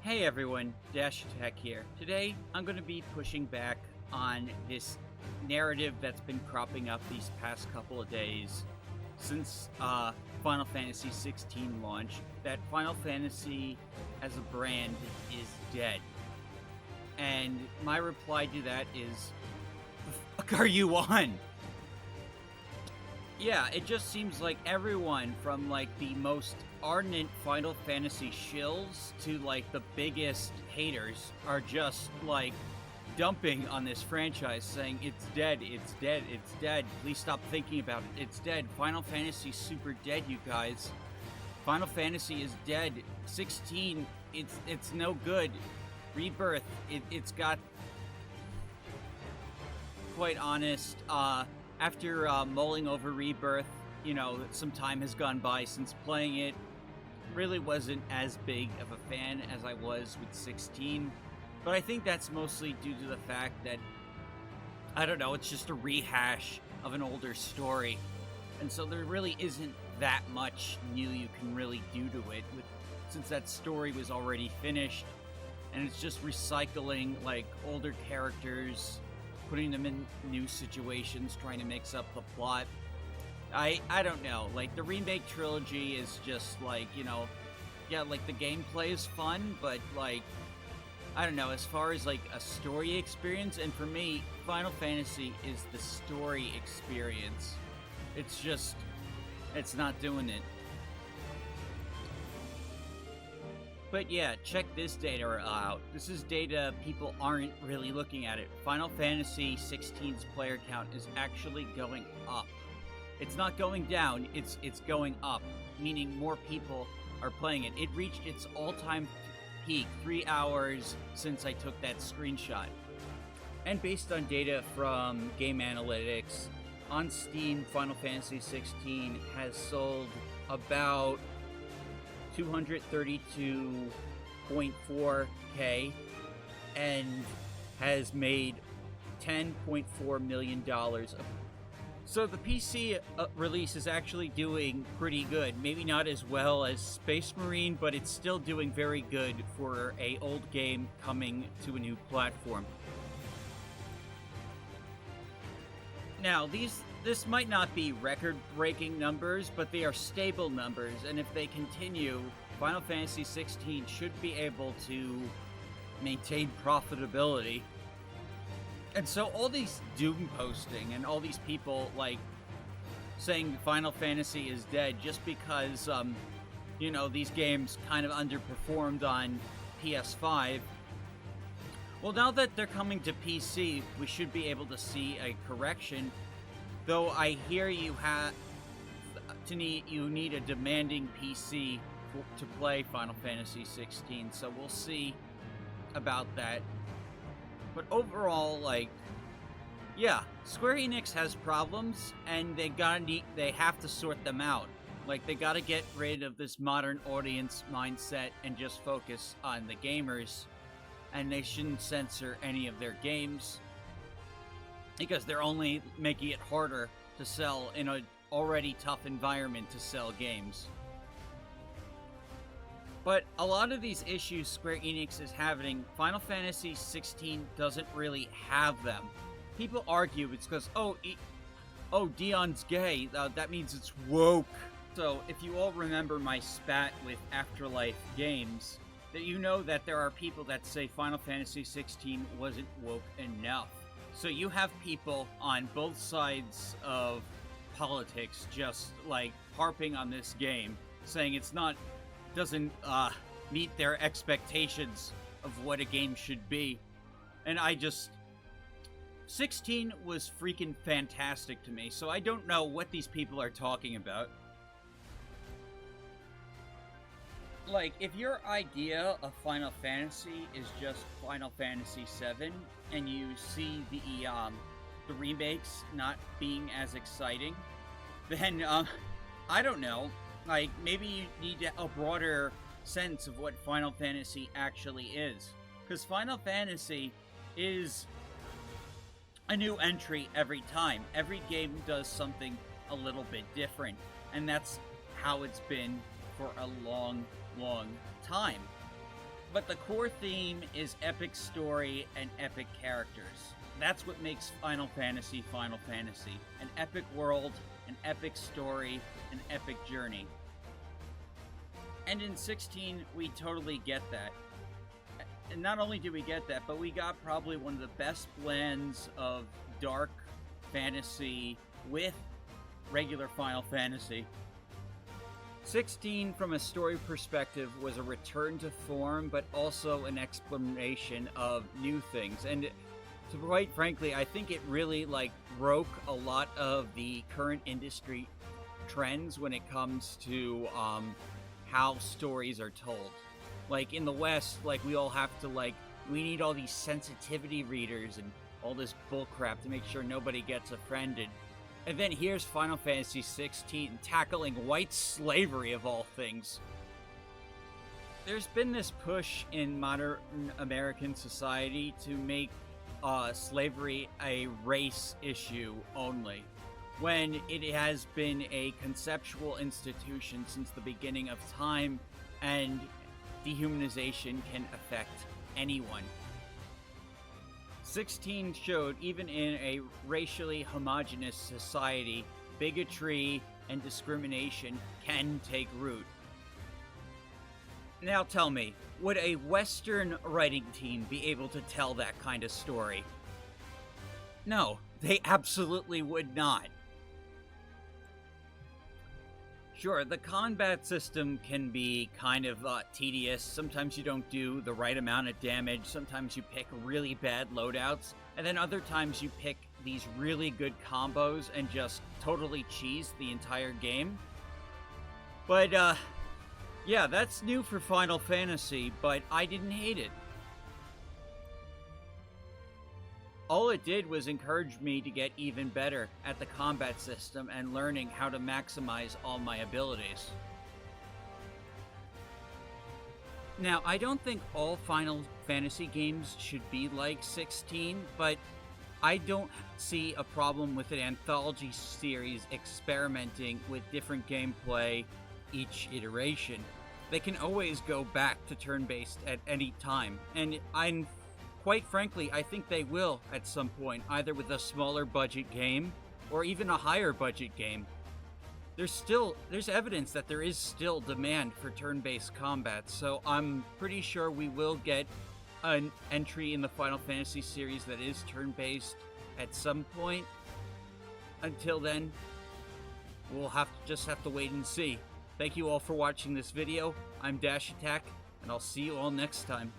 Hey everyone, Dash Attack here. Today, I'm going to be pushing back on this narrative that's been cropping up these past couple of days since Final Fantasy XVI launched, that Final Fantasy as a brand is dead. And my reply to that is, the fuck are you on? Yeah, it just seems like everyone from like the most ardent Final Fantasy shills to like the biggest haters are just like dumping on this franchise, saying it's dead, it's dead, it's dead. Please stop thinking about it. It's dead. Final Fantasy's super dead, you guys. Final Fantasy is dead. 16, it's no good. Rebirth, it's got, quite honest, after mulling over Rebirth, you know, some time has gone by since playing it. Really wasn't as big of a fan as I was with 16. But I think that's mostly due to the fact that, I don't know, it's just a rehash of an older story. And so there really isn't that much new you can really do to it, since that story was already finished. And it's just recycling, like, older characters, putting them in new situations, trying to mix up the plot. I don't know, like, the remake trilogy is just, like, you know, yeah, like, the gameplay is fun, but, like, I don't know, as far as, like, a story experience, and for me, Final Fantasy is the story experience. It's just, it's not doing it. But yeah, check this data out. This is data people aren't really looking at it. Final Fantasy XVI's player count is actually going up. It's not going down, it's going up, meaning more people are playing it. It reached its all-time peak 3 hours since I took that screenshot. And based on data from Game Analytics, on Steam, Final Fantasy XVI has sold about 232.4K and has made $10.4 million. So the PC release is actually doing pretty good. Maybe not as well as Space Marine, but it's still doing very good for an old game coming to a new platform. Now, this might not be record-breaking numbers, but they are stable numbers, and if they continue, Final Fantasy XVI should be able to maintain profitability. And so all these doom posting and all these people, like, saying Final Fantasy is dead just because, you know, these games kind of underperformed on PS5. Well, now that they're coming to PC, we should be able to see a correction. Though I hear you need a demanding PC to play Final Fantasy XVI, so we'll see about that. But overall, like, yeah, Square Enix has problems, and they have to sort them out. Like, they gotta get rid of this modern audience mindset and just focus on the gamers. And they shouldn't censor any of their games, because they're only making it harder to sell in an already tough environment to sell games. But a lot of these issues Square Enix is having, Final Fantasy XVI doesn't really have them. People argue it's because, oh, Dion's gay, that means it's woke. So if you all remember my spat with Afterlife Games, that you know that there are people that say Final Fantasy XVI wasn't woke enough. So you have people on both sides of politics just, like, harping on this game, saying it's doesn't meet their expectations of what a game should be. And 16 was freaking fantastic to me, so I don't know what these people are talking about. Like, if your idea of Final Fantasy is just Final Fantasy VII, and you see the remakes not being as exciting, then, I don't know. Like, maybe you need a broader sense of what Final Fantasy actually is. Because Final Fantasy is a new entry every time. Every game does something a little bit different. And that's how it's been for a long time. But the core theme is epic story and epic characters. That's what makes Final Fantasy Final Fantasy. An epic world, an epic story, an epic journey. And in 16, we totally get that. And not only do we get that, but we got probably one of the best blends of dark fantasy with regular Final Fantasy. 16, from a story perspective, was a return to form, but also an explanation of new things. And to quite frankly, I think it really broke a lot of the current industry trends when it comes to how stories are told. Like in the West, we all have to we need all these sensitivity readers and all this bullcrap to make sure nobody gets offended. And then here's Final Fantasy XVI tackling white slavery of all things. There's been this push in modern American society to make slavery a race issue only, when it has been a conceptual institution since the beginning of time, and dehumanization can affect anyone. 16 showed even in a racially homogenous society, bigotry and discrimination can take root. Now tell me, would a Western writing team be able to tell that kind of story? No, they absolutely would not. Sure, the combat system can be kind of tedious. Sometimes you don't do the right amount of damage. Sometimes you pick really bad loadouts. And then other times you pick these really good combos and just totally cheese the entire game. But, yeah, that's new for Final Fantasy, but I didn't hate it. All it did was encourage me to get even better at the combat system and learning how to maximize all my abilities. Now, I don't think all Final Fantasy games should be like 16, but I don't see a problem with an anthology series experimenting with different gameplay each iteration. They can always go back to turn-based at any time, and quite frankly, I think they will at some point, either with a smaller budget game or even a higher budget game. There's evidence that there is still demand for turn-based combat, so I'm pretty sure we will get an entry in the Final Fantasy series that is turn-based at some point. Until then, we'll just have to wait and see. Thank you all for watching this video. I'm Dash Attack, and I'll see you all next time.